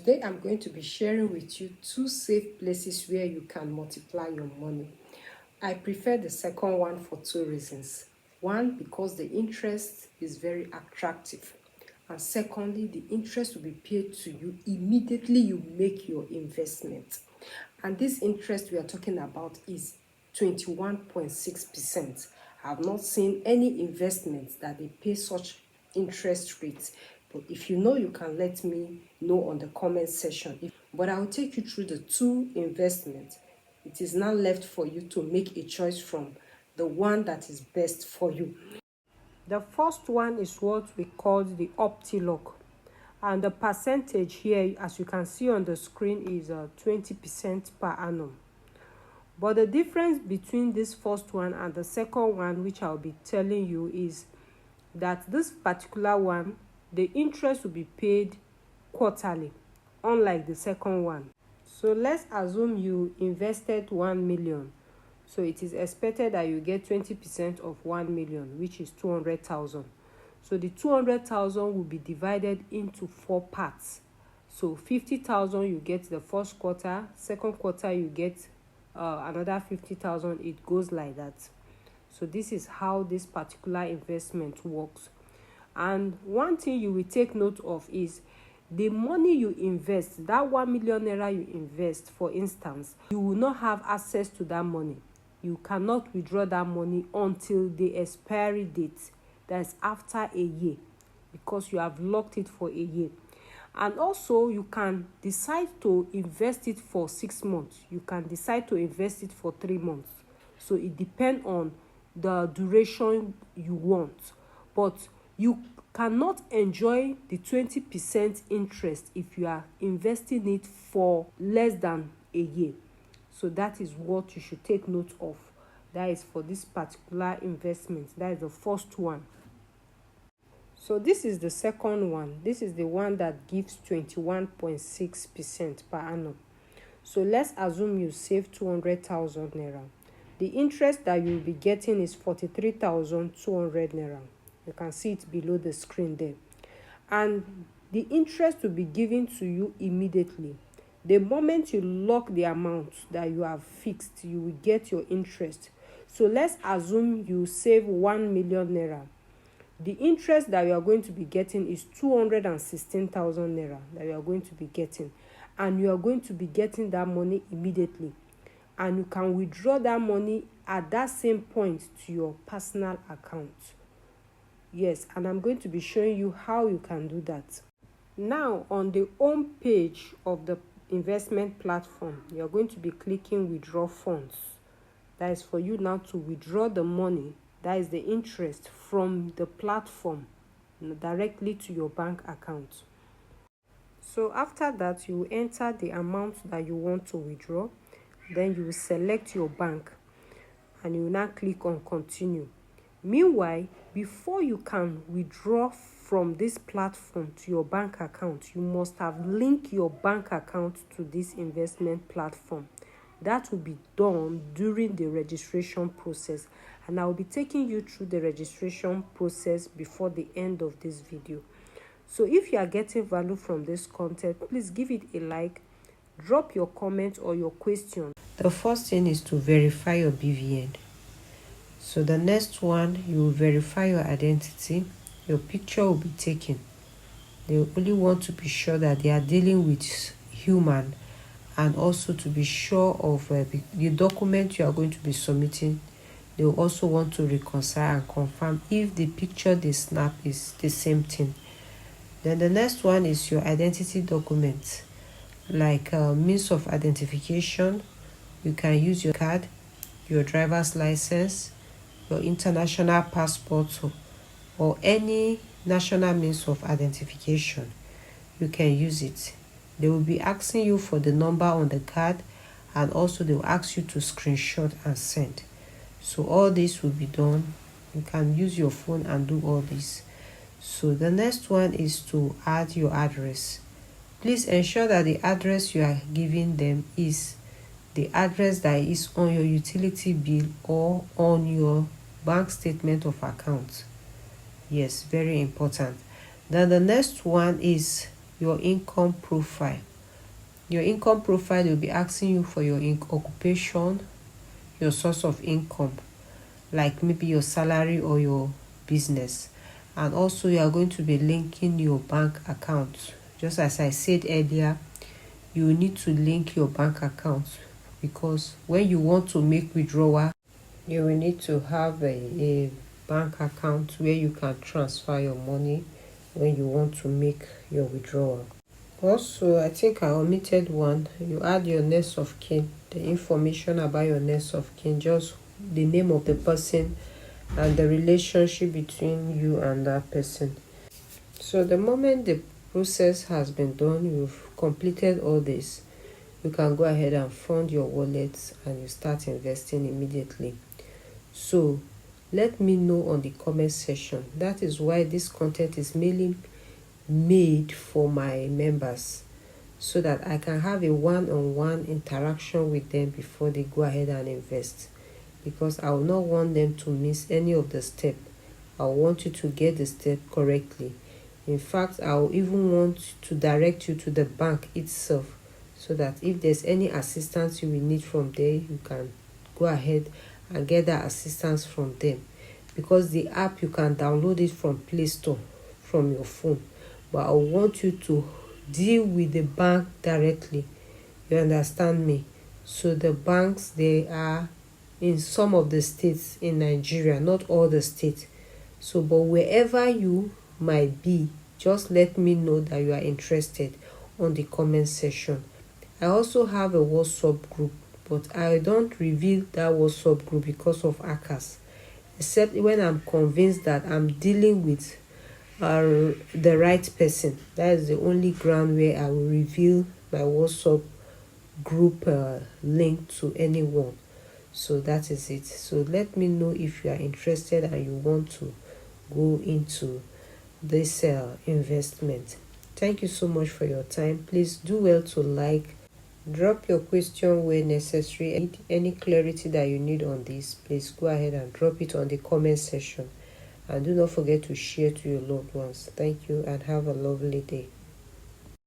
Today I'm going to be sharing with you two safe places where you can multiply your money. I prefer the second one for two reasons. One, because the interest is very attractive. And secondly, the interest will be paid to you immediately you make your investment. And this interest we are talking about is 21.6%. I have not seen any investments that they pay such interest rates. But if you know, you can let me know on the comment section. But I will take you through the two investments. It is now left for you to make a choice from the one that is best for you. The first one is what we call the Optilock. And the percentage here, as you can see on the screen, is 20% per annum. But the difference between this first one and the second one, which I'll be telling you, is that this particular one, the interest will be paid quarterly, unlike the second one. So let's assume you invested 1 million. So it is expected that you get 20% of 1 million, which is 200,000. So the 200,000 will be divided into 4 parts. So 50,000 you get the first quarter, second quarter you get another 50,000. It goes like that. So this is how this particular investment works. And one thing you will take note of is the money you invest, that 1 million naira you invest, for instance, you will not have access to that money. You cannot withdraw that money until the expiry date, that's after a year, because you have locked it for a year. And also you can decide to invest it for 6 months. You can decide to invest it for 3 months. So it depends on the duration you want. But you cannot enjoy the 20% interest if you are investing it for less than a year. So that is what you should take note of. That is for this particular investment. That is the first one. So this is the second one. This is the one that gives 21.6% per annum. So let's assume you save 200,000 naira. The interest that you'll be getting is 43,200 naira. You can see it below the screen there. And the interest will be given to you immediately. The moment you lock the amount that you have fixed, you will get your interest. So let's assume you save 1 million naira. The interest that you are going to be getting is 216,000 naira that you are going to be getting. And you are going to be getting that money immediately. And you can withdraw that money at that same point to your personal account. Yes, and I'm going to be showing you how you can do that. Now, on the home page of the investment platform, you're going to be clicking withdraw funds. That is for you now to withdraw the money, that is the interest, from the platform directly to your bank account. So after that, you will enter the amount that you want to withdraw. Then you will select your bank and you will now click on continue. Meanwhile, before you can withdraw from this platform to your bank account, you must have linked your bank account to this investment platform. That will be done during the registration process, and I will be taking you through the registration process before the end of this video. So if you are getting value from this content, please give it a like, drop your comment or your question. The first thing is to verify your BVN. So the next one, you will verify your identity. Your picture will be taken. They only want to be sure that they are dealing with human, and also to be sure of the document you are going to be submitting. They will also want to reconcile and confirm if the picture they snap is the same thing. Then the next one is your identity document, like means of identification. You can use your card, your driver's license, your international passport, or any national means of identification. You can use it. They will be asking you for the number on the card, and also they will ask you to screenshot and send. So all this will be done. You can use your phone and do all this. So the next one is to add your address. Please ensure that the address you are giving them is the address that is on your utility bill or on your bank statement of account. Yes, very important. Then the next one is your income profile. Your income profile will be asking you for your occupation, your source of income, like maybe your salary or your business. And also you are going to be linking your bank account. Just as I said earlier, you need to link your bank account, because when you want to make withdrawal, you will need to have a bank account where you can transfer your money when you want to make your withdrawal. Also, I think I omitted one. You add your next of kin, the information about your next of kin, just the name of the person and the relationship between you and that person. So the moment the process has been done, you've completed all this, you can go ahead and fund your wallet and you start investing immediately. So let me know on the comment section. That is why this content is mainly made for my members, so that I can have a one-on-one interaction with them before they go ahead and invest, because I will not want them to miss any of the step. I want you to get the step correctly. In fact, I will even want to direct you to the bank itself, so that if there's any assistance you will need from there, you can go ahead and get that assistance from them. Because the app, you can download it from Play Store from your phone, but I want you to deal with the bank directly. You understand me? So the banks, they are in some of the states in Nigeria, not all the states. So but wherever you might be, just let me know that you are interested on the comment section. I also have a WhatsApp group, but I don't reveal that WhatsApp group because of hackers, except when I'm convinced that I'm dealing with the right person. That is the only ground where I will reveal my WhatsApp group link to anyone. So that is it. So let me know if you are interested and you want to go into this investment. Thank you so much for your time. Please do well to like, drop your question where necessary. Any clarity that you need on this, please go ahead and drop it on the comment section. And do not forget to share to your loved ones. Thank you and have a lovely day.